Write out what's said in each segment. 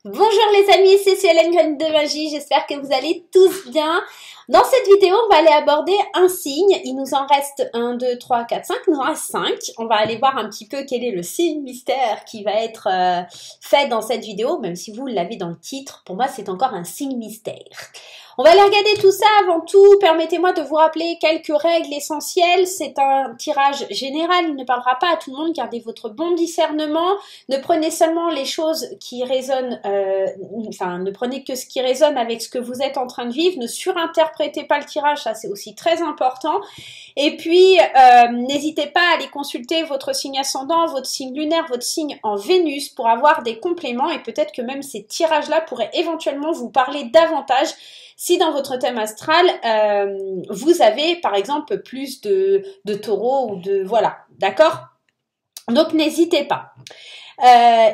Bonjour les amis, c'est Hélène Graine de Magie, j'espère que vous allez tous bien. Dans cette vidéo, on va aller aborder un signe. Il nous en reste 1, 2, 3, 4, 5, il nous en reste 5. On va aller voir un petit peu quel est le signe mystère qui va être fait dans cette vidéo, même si vous l'avez dans le titre, pour moi c'est encore un signe mystère. On va aller regarder tout ça. Avant tout, permettez-moi de vous rappeler quelques règles essentielles. C'est un tirage général, il ne parlera pas à tout le monde, gardez votre bon discernement. Ne prenez seulement les choses qui résonnent, ne prenez que ce qui résonne avec ce que vous êtes en train de vivre. Ne surinterprétez pas le tirage, ça c'est aussi très important. Et puis, n'hésitez pas à aller consulter votre signe ascendant, votre signe lunaire, votre signe en Vénus pour avoir des compléments et peut-être que même ces tirages-là pourraient éventuellement vous parler davantage si dans votre thème astral, vous avez par exemple plus de taureaux ou de... Voilà, d'accord? Donc n'hésitez pas.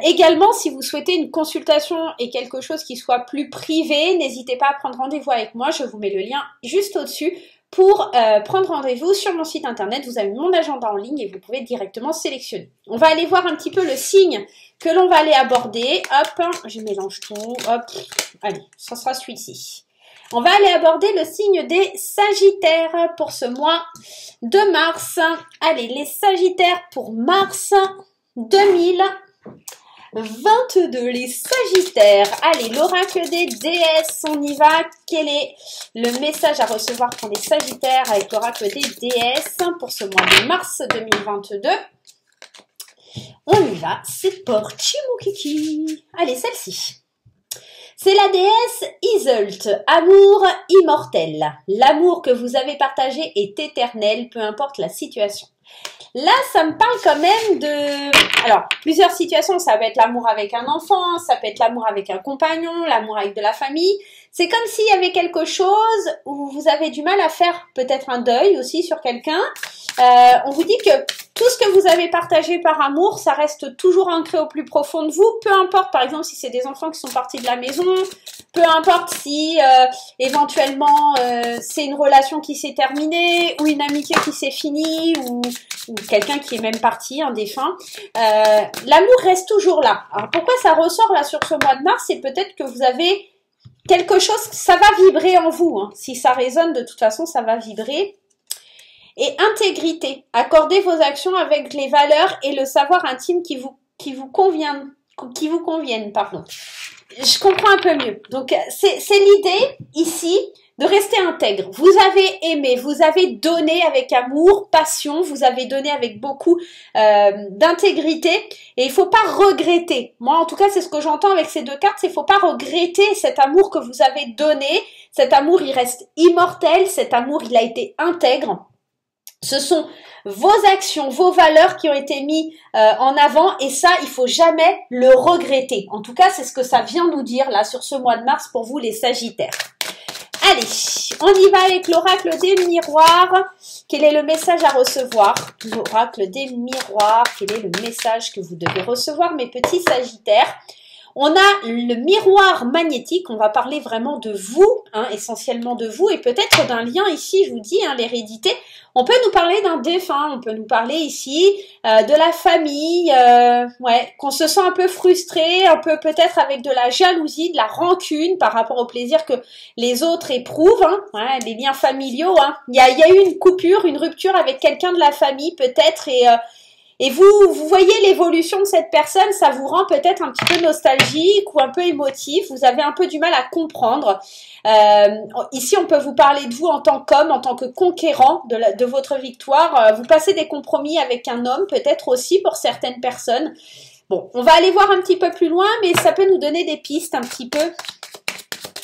Également, si vous souhaitez une consultation et quelque chose qui soit plus privé, n'hésitez pas à prendre rendez-vous avec moi, je vous mets le lien juste au-dessus pour prendre rendez-vous sur mon site internet. Vous avez mon agenda en ligne et vous pouvez directement sélectionner. On va aller voir un petit peu le signe que l'on va aller aborder. Hop, je mélange tout. Hop, allez, ça sera celui-ci. On va aller aborder le signe des Sagittaires pour ce mois de mars. Allez, les Sagittaires pour mars 2022. Les Sagittaires. Allez, l'oracle des déesses, on y va. Quel est le message à recevoir pour les Sagittaires avec l'oracle des déesses pour ce mois de mars 2022? On y va, c'est parti mon kiki. Allez, celle-ci. C'est la déesse Iseult, amour immortel. L'amour que vous avez partagé est éternel, peu importe la situation. Là, ça me parle quand même de... Alors, plusieurs situations, ça peut être l'amour avec un enfant, ça peut être l'amour avec un compagnon, l'amour avec de la famille. C'est comme s'il y avait quelque chose où vous avez du mal à faire peut-être un deuil aussi sur quelqu'un. On vous dit que tout ce que vous avez partagé par amour, ça reste toujours ancré au plus profond de vous. Peu importe, par exemple, si c'est des enfants qui sont partis de la maison, peu importe si éventuellement c'est une relation qui s'est terminée ou une amitié qui s'est finie ou quelqu'un qui est même parti, un défunt. L'amour reste toujours là. Alors pourquoi ça ressort là sur ce mois de mars? C'est peut-être que vous avez quelque chose, ça va vibrer en vous. Hein. Si ça résonne, de toute façon, ça va vibrer. Et intégrité. Accordez vos actions avec les valeurs et le savoir intime qui vous conviennent, pardon. Je comprends un peu mieux. Donc, c'est l'idée ici de rester intègre. Vous avez aimé, vous avez donné avec amour, passion, vous avez donné avec beaucoup d'intégrité et il faut pas regretter. Moi, en tout cas, c'est ce que j'entends avec ces deux cartes, c'est faut pas regretter cet amour que vous avez donné. Cet amour, il reste immortel, cet amour, il a été intègre. Ce sont vos actions, vos valeurs qui ont été mis en avant et ça, il faut jamais le regretter. En tout cas, c'est ce que ça vient nous dire là sur ce mois de mars pour vous les Sagittaires. Allez, on y va avec l'oracle des miroirs. Quel est le message à recevoir? L'oracle des miroirs, quel est le message que vous devez recevoir mes petits Sagittaires? On a le miroir magnétique, on va parler vraiment de vous, hein, essentiellement de vous, et peut-être d'un lien ici, je vous dis, hein, l'hérédité. On peut nous parler d'un défunt, on peut nous parler ici de la famille, qu'on se sent un peu frustré, un peu peut-être avec de la jalousie, de la rancune par rapport au plaisir que les autres éprouvent, hein, les liens familiaux. Hein. Il y a eu une coupure, une rupture avec quelqu'un de la famille peut-être, et vous voyez l'évolution de cette personne, ça vous rend peut-être un petit peu nostalgique ou un peu émotif, vous avez un peu du mal à comprendre. Ici, on peut vous parler de vous en tant qu'homme, en tant que conquérant de votre victoire. Vous passez des compromis avec un homme, peut-être aussi pour certaines personnes. Bon, on va aller voir un petit peu plus loin, mais ça peut nous donner des pistes un petit peu.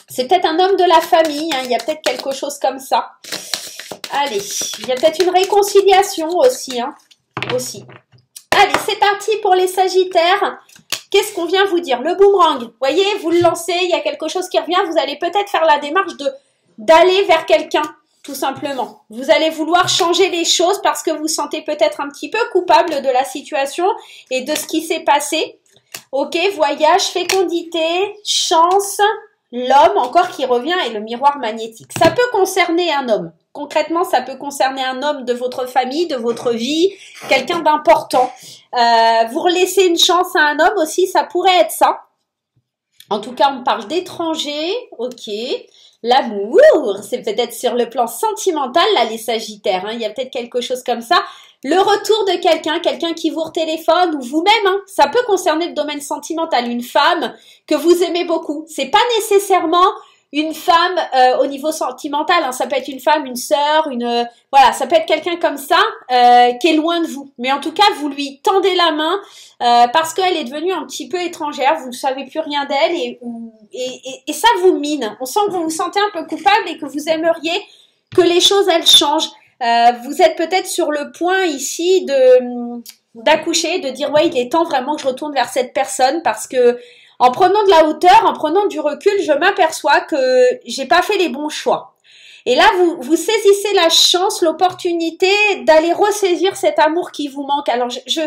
C'est peut-être un homme de la famille, hein, il y a peut-être quelque chose comme ça. Allez, il y a peut-être une réconciliation aussi, hein. Allez, c'est parti pour les Sagittaires. Qu'est-ce qu'on vient vous dire? Le boomerang, vous voyez, vous le lancez, il y a quelque chose qui revient, vous allez peut-être faire la démarche d'aller vers quelqu'un, tout simplement. Vous allez vouloir changer les choses parce que vous vous sentez peut-être un petit peu coupable de la situation et de ce qui s'est passé. Ok, voyage, fécondité, chance, l'homme encore qui revient et le miroir magnétique. Ça peut concerner un homme. Concrètement, ça peut concerner un homme de votre famille, de votre vie, quelqu'un d'important. Vous relaissez une chance à un homme aussi, ça pourrait être ça. En tout cas, on parle d'étrangers, ok. L'amour, c'est peut-être sur le plan sentimental, là, les Sagittaires, hein. Il y a peut-être quelque chose comme ça. Le retour de quelqu'un qui vous retéléphone ou vous-même, hein. Ça peut concerner le domaine sentimental, une femme que vous aimez beaucoup. C'est pas nécessairement une femme au niveau sentimental, hein. Ça peut être une femme, une sœur, voilà, ça peut être quelqu'un comme ça qui est loin de vous. Mais en tout cas, vous lui tendez la main parce qu'elle est devenue un petit peu étrangère, vous ne savez plus rien d'elle et ça vous mine. On sent que vous vous sentez un peu coupable et que vous aimeriez que les choses elles changent. Vous êtes peut-être sur le point ici d'accoucher, de dire ouais, il est temps vraiment que je retourne vers cette personne parce que en prenant de la hauteur, en prenant du recul, je m'aperçois que j'ai pas fait les bons choix. Et là, vous saisissez la chance, l'opportunité d'aller ressaisir cet amour qui vous manque. Alors, je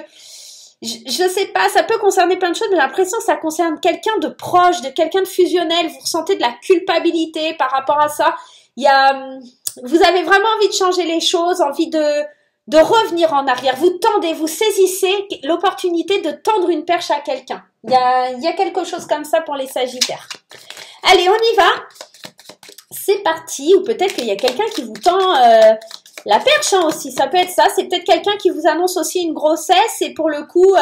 sais pas, ça peut concerner plein de choses, mais j'ai l'impression que ça concerne quelqu'un de proche, de quelqu'un de fusionnel. Vous ressentez de la culpabilité par rapport à ça. Vous avez vraiment envie de changer les choses, envie de revenir en arrière. Vous tendez, vous saisissez l'opportunité de tendre une perche à quelqu'un. Il y a quelque chose comme ça pour les Sagittaires. Allez, on y va. C'est parti. Ou peut-être qu'il y a quelqu'un qui vous tend la perche hein, aussi. Ça peut être ça. C'est peut-être quelqu'un qui vous annonce aussi une grossesse et pour le coup,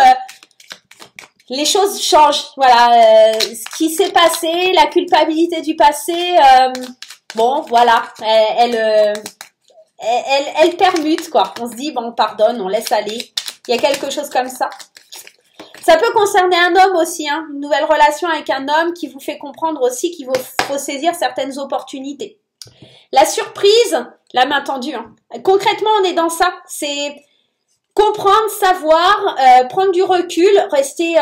les choses changent. Voilà, ce qui s'est passé, la culpabilité du passé. Bon, voilà, elle permute quoi. On se dit bon, on pardonne, on laisse aller. Il y a quelque chose comme ça. Ça peut concerner un homme aussi, hein, une nouvelle relation avec un homme qui vous fait comprendre aussi qu'il faut saisir certaines opportunités. La surprise, la main tendue. Hein. Concrètement, on est dans ça. C'est comprendre, savoir, prendre du recul, rester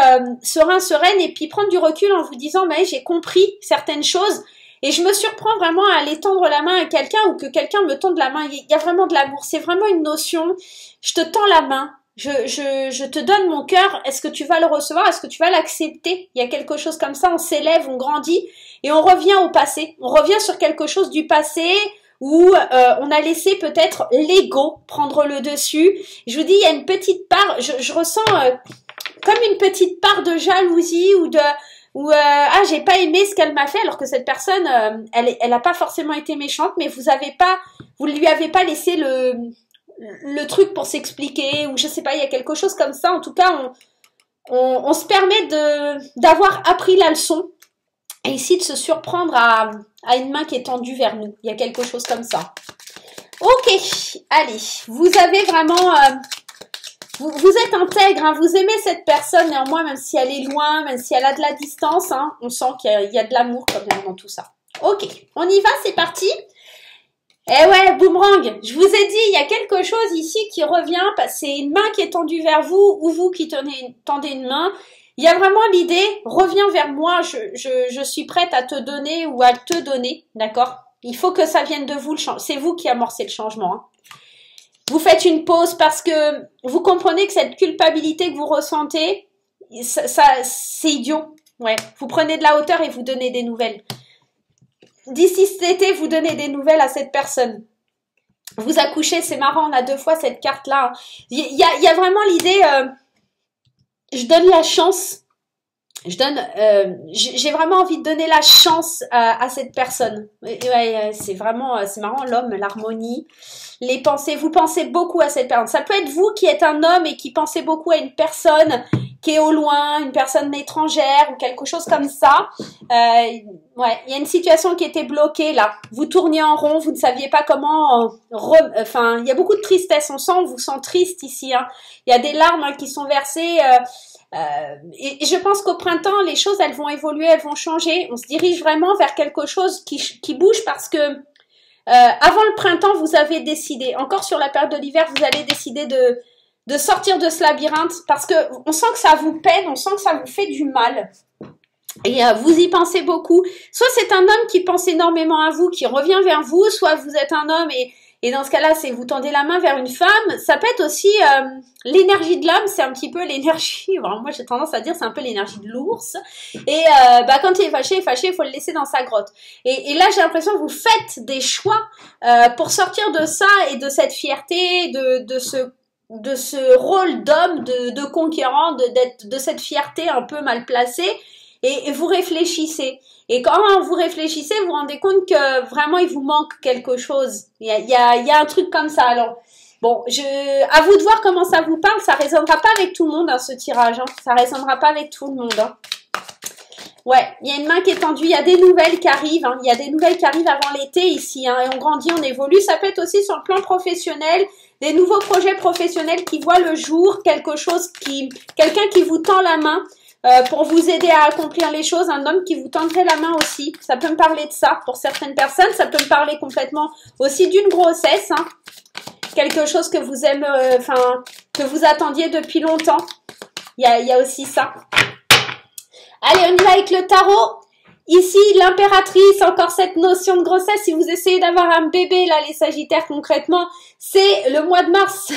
serein, sereine et puis prendre du recul en vous disant mais j'ai compris certaines choses et je me surprends vraiment à aller tendre la main à quelqu'un ou que quelqu'un me tende la main. Il y a vraiment de l'amour. C'est vraiment une notion. Je te tends la main. Je te donne mon cœur, est-ce que tu vas le recevoir, est-ce que tu vas l'accepter? Il y a quelque chose comme ça, on s'élève, on grandit et on revient au passé. On revient sur quelque chose du passé où on a laissé peut-être l'ego prendre le dessus. Je vous dis, il y a une petite part, je ressens comme une petite part de jalousie ah j'ai pas aimé ce qu'elle m'a fait alors que cette personne elle a pas forcément été méchante mais vous lui avez pas laissé le truc pour s'expliquer ou je sais pas, il y a quelque chose comme ça. En tout cas, on se permet d'avoir appris la leçon et ici de se surprendre à une main qui est tendue vers nous. Il y a quelque chose comme ça. Ok, allez, vous avez vraiment... vous êtes intègre, hein, vous aimez cette personne néanmoins, même si elle est loin, même si elle a de la distance, hein, on sent qu'il y a de l'amour quand même dans tout ça. Ok, on y va, c'est parti. Eh ouais, boomerang, je vous ai dit, il y a quelque chose ici qui revient, c'est une main qui est tendue vers vous ou vous qui tendez une main. Il y a vraiment l'idée, reviens vers moi, je suis prête à te donner ou à te donner, d'accord? Il faut que ça vienne de vous, c'est vous qui amorcez le changement. Hein. Vous faites une pause parce que vous comprenez que cette culpabilité que vous ressentez, c'est idiot. Ouais, vous prenez de la hauteur et vous donnez des nouvelles. D'ici cet été, vous donnez des nouvelles à cette personne. Vous accouchez, c'est marrant, on a 2 fois cette carte-là. Il y a vraiment l'idée, je donne la chance. J'ai vraiment envie de donner la chance à cette personne. Ouais, c'est vraiment, c'est marrant, l'homme, l'harmonie, les pensées. Vous pensez beaucoup à cette personne. Ça peut être vous qui êtes un homme et qui pensez beaucoup à une personne qui est au loin, une personne étrangère ou quelque chose comme ça. Ouais, il y a une situation qui était bloquée là. Vous tourniez en rond, vous ne saviez pas comment. Enfin, il y a beaucoup de tristesse. On vous sent triste ici. Hein. Il y a des larmes hein, qui sont versées. Et je pense qu'au printemps, les choses elles vont évoluer, elles vont changer. On se dirige vraiment vers quelque chose qui bouge parce que avant le printemps, vous avez décidé. Encore sur la période de l'hiver, vous allez décider de sortir de ce labyrinthe parce que on sent que ça vous peine, on sent que ça vous fait du mal. Et vous y pensez beaucoup. Soit c'est un homme qui pense énormément à vous, qui revient vers vous, soit vous êtes un homme et dans ce cas-là, c'est vous tendez la main vers une femme. Ça peut être aussi l'énergie de l'homme, c'est un petit peu l'énergie, moi j'ai tendance à dire c'est un peu l'énergie de l'ours. Et quand il est fâché, il faut le laisser dans sa grotte. Et là, j'ai l'impression que vous faites des choix pour sortir de ça et de cette fierté, de ce rôle d'homme, de conquérant, de cette fierté un peu mal placée. et vous réfléchissez. Et quand vous réfléchissez, vous vous rendez compte que vraiment il vous manque quelque chose. Il y a un truc comme ça. Alors bon, à vous de voir comment ça vous parle. Ça résonnera pas avec tout le monde, hein, ce tirage. Hein. Ça résonnera pas avec tout le monde. Hein. Ouais, il y a une main qui est tendue, il y a des nouvelles qui arrivent, hein. Il y a des nouvelles qui arrivent avant l'été ici, hein, et on grandit, on évolue. Ça peut être aussi sur le plan professionnel, des nouveaux projets professionnels qui voient le jour, quelqu'un qui vous tend la main pour vous aider à accomplir les choses, un homme qui vous tendrait la main aussi. Ça peut me parler de ça pour certaines personnes, ça peut me parler complètement aussi d'une grossesse, hein. Quelque chose que vous aimez, que vous attendiez depuis longtemps. Il y a aussi ça. Allez, on y va avec le tarot. Ici, l'impératrice, encore cette notion de grossesse. Si vous essayez d'avoir un bébé, là, les sagittaires, concrètement, c'est le mois de mars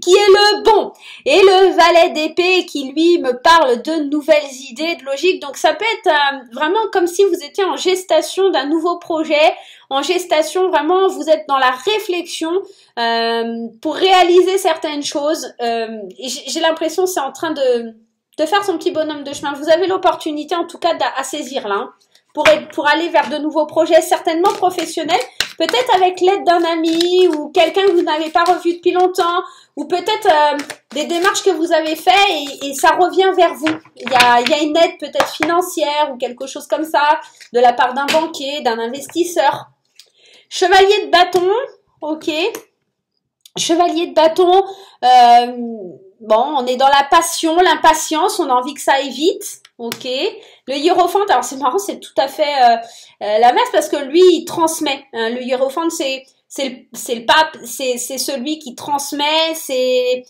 qui est le bon. Et le valet d'épée qui, lui, me parle de nouvelles idées, de logique. Donc, ça peut être vraiment comme si vous étiez en gestation d'un nouveau projet. En gestation, vraiment, vous êtes dans la réflexion pour réaliser certaines choses. J'ai l'impression que c'est en train de faire son petit bonhomme de chemin. Vous avez l'opportunité, en tout cas, à saisir là, hein, pour aller vers de nouveaux projets, certainement professionnels, peut-être avec l'aide d'un ami ou quelqu'un que vous n'avez pas revu depuis longtemps, ou peut-être des démarches que vous avez faites et ça revient vers vous. Il y a une aide peut-être financière ou quelque chose comme ça, de la part d'un banquier, d'un investisseur. Chevalier de bâton, ok. Chevalier de bâton, bon, on est dans la passion, l'impatience, on a envie que ça aille vite, ok. Le hiérophante, alors c'est marrant, c'est tout à fait l'inverse parce que lui, il transmet. Hein, le hiérophante, c'est le pape, c'est celui qui transmet, c'est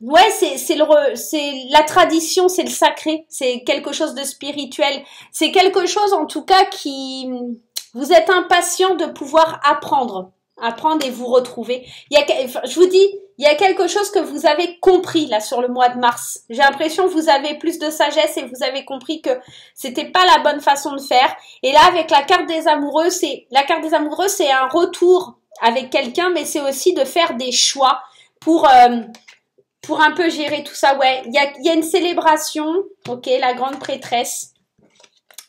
la tradition, c'est le sacré, c'est quelque chose de spirituel, c'est quelque chose en tout cas qui vous êtes impatient de pouvoir apprendre et vous retrouver. Je vous dis, il y a quelque chose que vous avez compris là sur le mois de mars. J'ai l'impression que vous avez plus de sagesse et vous avez compris que c'était pas la bonne façon de faire. Et là, avec la carte des amoureux, c'est un retour avec quelqu'un, mais c'est aussi de faire des choix pour un peu gérer tout ça. Ouais, il y a une célébration. Ok, la grande prêtresse.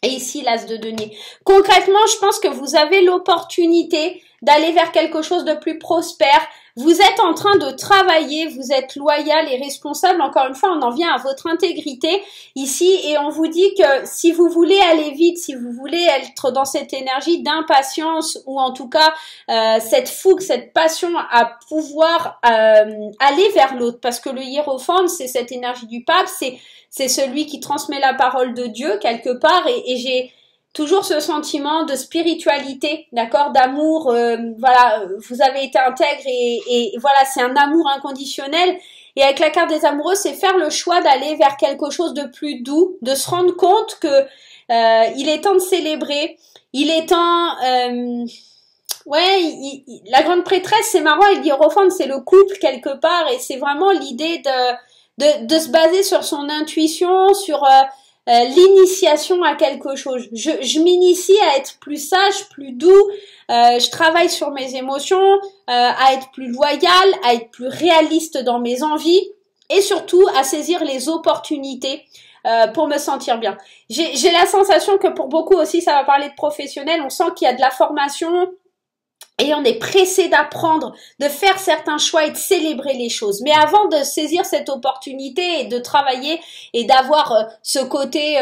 Et ici, l'as de denier. Concrètement, je pense que vous avez l'opportunité d'aller vers quelque chose de plus prospère. Vous êtes en train de travailler, vous êtes loyal et responsable. Encore une fois, on en vient à votre intégrité ici et on vous dit que si vous voulez aller vite, si vous voulez être dans cette énergie d'impatience ou en tout cas cette fougue, cette passion à pouvoir aller vers l'autre, parce que le hiérophante, c'est cette énergie du pape, c'est celui qui transmet la parole de Dieu quelque part et j'ai toujours ce sentiment de spiritualité, d'accord, d'amour, voilà, vous avez été intègre et voilà, c'est un amour inconditionnel. Et avec la carte des amoureux, c'est faire le choix d'aller vers quelque chose de plus doux, de se rendre compte que il est temps de célébrer, il est temps, la grande prêtresse, c'est marrant, et l'hiérophante, c'est le couple quelque part, et c'est vraiment l'idée de se baser sur son intuition, sur l'initiation à quelque chose. Je m'initie à être plus sage, plus doux, je travaille sur mes émotions, à être plus loyal, à être plus réaliste dans mes envies et surtout à saisir les opportunités pour me sentir bien. J'ai la sensation que pour beaucoup aussi, ça va parler de professionnels, on sent qu'il y a de la formation et on est pressé d'apprendre, de faire certains choix et de célébrer les choses. Mais avant de saisir cette opportunité et de travailler et d'avoir ce côté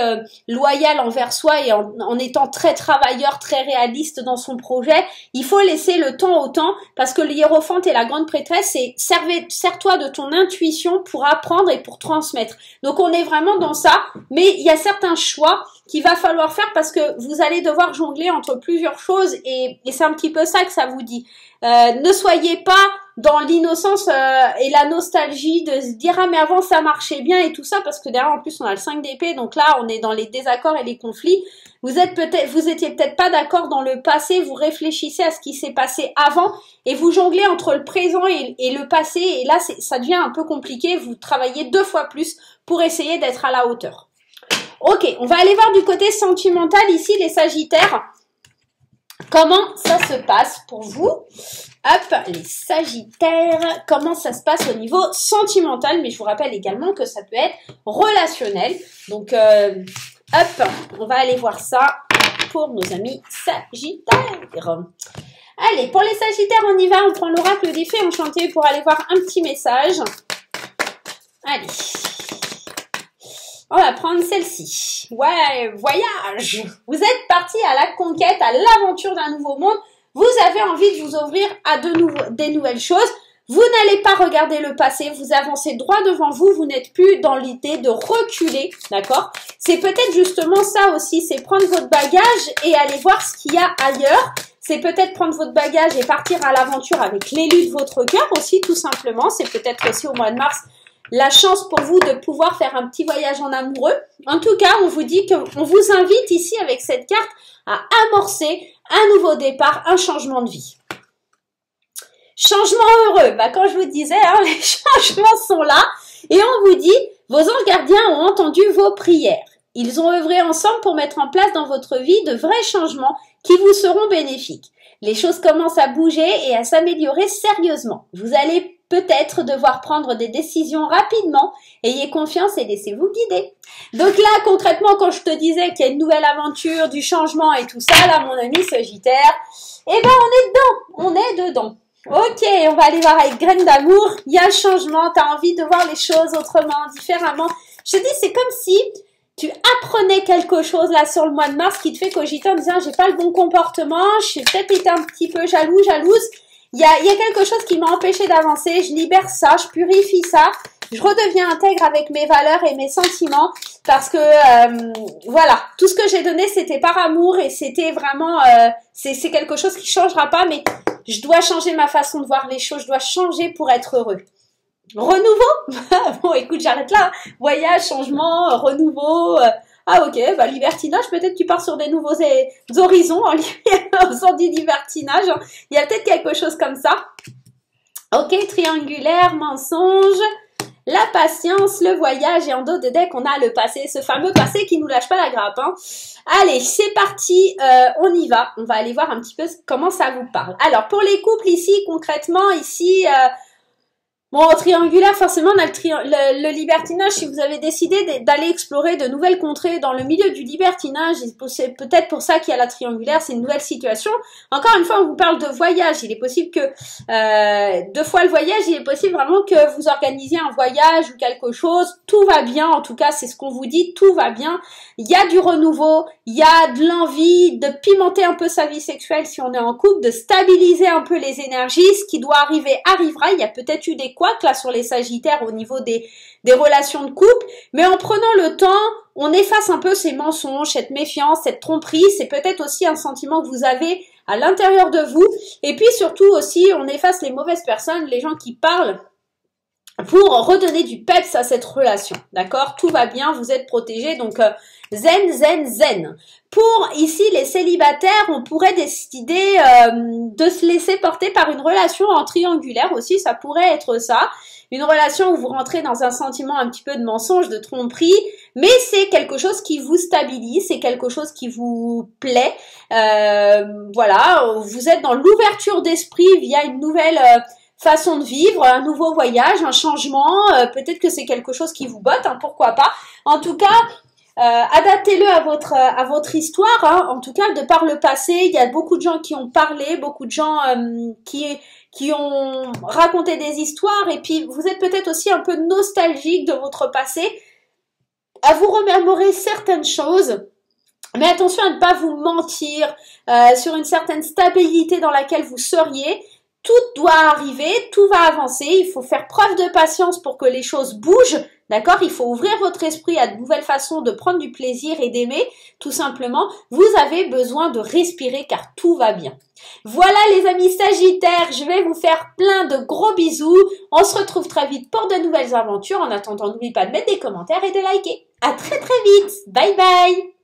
loyal envers soi et en étant très travailleur, très réaliste dans son projet, il faut laisser le temps au temps parce que le hiérophante et la grande prêtresse, c'est sers-toi de ton intuition pour apprendre et pour transmettre. Donc on est vraiment dans ça, mais il y a certains choix qu'il va falloir faire parce que vous allez devoir jongler entre plusieurs choses et c'est un petit peu ça que ça vous dit. Ne soyez pas dans l'innocence et la nostalgie de se dire ah mais avant ça marchait bien et tout ça parce que derrière en plus on a le 5 d'épée donc là on est dans les désaccords et les conflits. Vous étiez peut-être pas d'accord dans le passé, vous réfléchissez à ce qui s'est passé avant et vous jonglez entre le présent et le passé et là ça devient un peu compliqué, vous travaillez 2 fois plus pour essayer d'être à la hauteur. Ok, on va aller voir du côté sentimental ici les Sagittaires. Comment ça se passe pour vous? Hop, les Sagittaires, comment ça se passe au niveau sentimental? Mais je vous rappelle également que ça peut être relationnel. Donc, hop, on va aller voir ça pour nos amis Sagittaires. Allez, pour les Sagittaires, on y va. On prend l'oracle des fées enchantées pour aller voir un petit message. Allez. On va prendre celle-ci. Ouais, voyage. Vous êtes parti à la conquête, à l'aventure d'un nouveau monde. Vous avez envie de vous ouvrir à des nouvelles choses. Vous n'allez pas regarder le passé. Vous avancez droit devant vous. Vous n'êtes plus dans l'idée de reculer. D'accord? C'est peut-être justement ça aussi. C'est prendre votre bagage et aller voir ce qu'il y a ailleurs. C'est peut-être prendre votre bagage et partir à l'aventure avec l'élu de votre cœur aussi, tout simplement. C'est peut-être aussi au mois de mars la chance pour vous de pouvoir faire un petit voyage en amoureux. En tout cas, on vous dit qu'on vous invite ici avec cette carte à amorcer un nouveau départ, un changement de vie. Changement heureux. Bah, quand je vous disais, hein, les changements sont là. Et on vous dit, vos anges gardiens ont entendu vos prières. Ils ont œuvré ensemble pour mettre en place dans votre vie de vrais changements qui vous seront bénéfiques. Les choses commencent à bouger et à s'améliorer sérieusement. Vous allez peut-être devoir prendre des décisions rapidement. Ayez confiance et laissez-vous guider. Donc là, concrètement, quand je te disais qu'il y a une nouvelle aventure, du changement et tout ça, là, mon ami Sagittaire, eh ben, on est dedans. On est dedans. Ok, on va aller voir avec Graines d'amour. Il y a le changement. Tu as envie de voir les choses autrement, différemment. Je te dis, c'est comme si tu apprenais quelque chose là sur le mois de mars qui te fait cogiter en disant j'ai pas le bon comportement, j'ai peut-être été un petit peu jalouse. Il y a quelque chose qui m'a empêché d'avancer, je libère ça, je purifie ça, je redeviens intègre avec mes valeurs et mes sentiments parce que voilà, tout ce que j'ai donné c'était par amour et c'était vraiment, c'est quelque chose qui changera pas, mais je dois changer ma façon de voir les choses, je dois changer pour être heureux. Renouveau? Bon, écoute, j'arrête là. Voyage, changement, renouveau. Ah, ok, bah, libertinage, peut-être tu pars sur des nouveaux horizons en faisant du libertinage. Il y a peut-être quelque chose comme ça. Ok, triangulaire, mensonge, la patience, le voyage et en dos de deck, on a le passé, ce fameux passé qui nous lâche pas la grappe. Hein. Allez, c'est parti, on y va. On va aller voir un petit peu comment ça vous parle. Alors, pour les couples ici, concrètement, ici... Bon, triangulaire, forcément, on a le libertinage. Si vous avez décidé d'aller explorer de nouvelles contrées dans le milieu du libertinage, c'est peut-être pour ça qu'il y a la triangulaire, c'est une nouvelle situation. Encore une fois, on vous parle de voyage. Il est possible que, 2 fois le voyage, il est possible vraiment que vous organisiez un voyage ou quelque chose. Tout va bien, en tout cas, c'est ce qu'on vous dit, tout va bien. Il y a du renouveau, il y a de l'envie de pimenter un peu sa vie sexuelle si on est en couple, de stabiliser un peu les énergies. Ce qui doit arriver, arrivera. Il y a peut-être eu des couacs là sur les Sagittaires au niveau des relations de couple, mais en prenant le temps, on efface un peu ces mensonges, cette méfiance, cette tromperie. C'est peut-être aussi un sentiment que vous avez à l'intérieur de vous, et puis surtout aussi, on efface les mauvaises personnes, les gens qui parlent pour redonner du peps à cette relation, d'accord? Tout va bien, vous êtes protégés, donc zen, zen, zen. Pour ici les célibataires, on pourrait décider de se laisser porter par une relation en triangulaire aussi, ça pourrait être ça. Une relation où vous rentrez dans un sentiment un petit peu de mensonge, de tromperie, mais c'est quelque chose qui vous stabilise, c'est quelque chose qui vous plaît. Voilà, vous êtes dans l'ouverture d'esprit via une nouvelle... façon de vivre, un nouveau voyage, un changement, peut-être que c'est quelque chose qui vous botte, hein, pourquoi pas. En tout cas, adaptez-le à votre histoire, hein. En tout cas, de par le passé, il y a beaucoup de gens qui ont parlé, beaucoup de gens qui ont raconté des histoires, et puis vous êtes peut-être aussi un peu nostalgique de votre passé, à vous remémorer certaines choses. Mais attention à ne pas vous mentir sur une certaine stabilité dans laquelle vous seriez. Tout doit arriver, tout va avancer, il faut faire preuve de patience pour que les choses bougent, d'accord? Il faut ouvrir votre esprit à de nouvelles façons de prendre du plaisir et d'aimer, tout simplement. Vous avez besoin de respirer car tout va bien. Voilà les amis Sagittaires, je vais vous faire plein de gros bisous. On se retrouve très vite pour de nouvelles aventures. En attendant, n'oubliez pas de mettre des commentaires et de liker. À très très vite, bye bye!